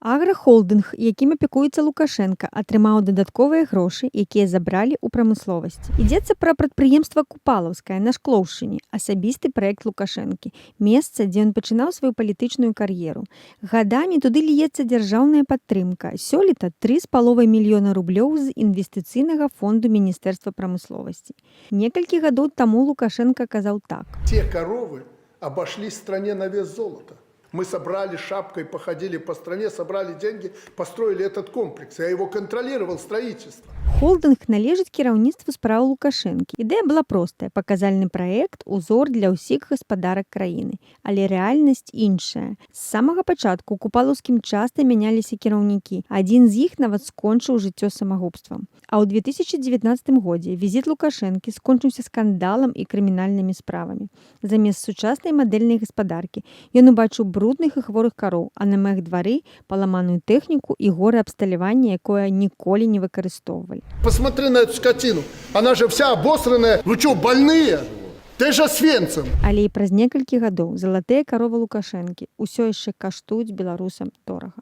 Аграхолдинг, яким апякуецца Лукашенка, атрымаў дадатковыя грошы, якія забралі ў прамысловасці. Ідзецца пра прадпрыемства Купалаўскае на Шклоўшчыне, асабісты праект Лукашэнкі, месца, дзе ён пачынаў сваю палітычную кар'еру. Гадамі туды льецца дзяржаўная падтрымка. Сёлета 3,5 мільёна рублёў з інвестыцыйнага фонду Міністэрства прамысловасці. Некалькі гадоў таму Лукашенко казаў так. Те коровы обошлись стране на вес золота. Мы собрали шапкой, походили по стране, собрали деньги, построили этот комплекс. Я его контролировал, строительство. Холдинг належыць кіраўніцтву справ Лукашэнкі. Ідэя была простая. Паказальны праект, узор для ўсіх гаспадарак краіны. Але рэальнасць іншая. З самага пачатку ў Купалаўскім часта мяняліся кіраўнікі. Адзін з іх нават скончыў жыццё самагубствам. А ў 2019 годзе візіт Лукашэнкі скончыўся скандалам і крымінальнымі справамі. Замест сучаснай мадэльнай гаспадаркі ён убачыў брудных і хворых кароў, а на мэх двары паламаную тэхніку і горы абсталявання, якое ніколі не выкарыстоўвалі. Посмотри на эту скотину. Она же вся обосранная. Вы что, больные? Ты же Освенцим. Але і праз некалькі гадоў залатыя каровы Лукашэнкі ўсё яшчэ каштуюць беларусам дорага.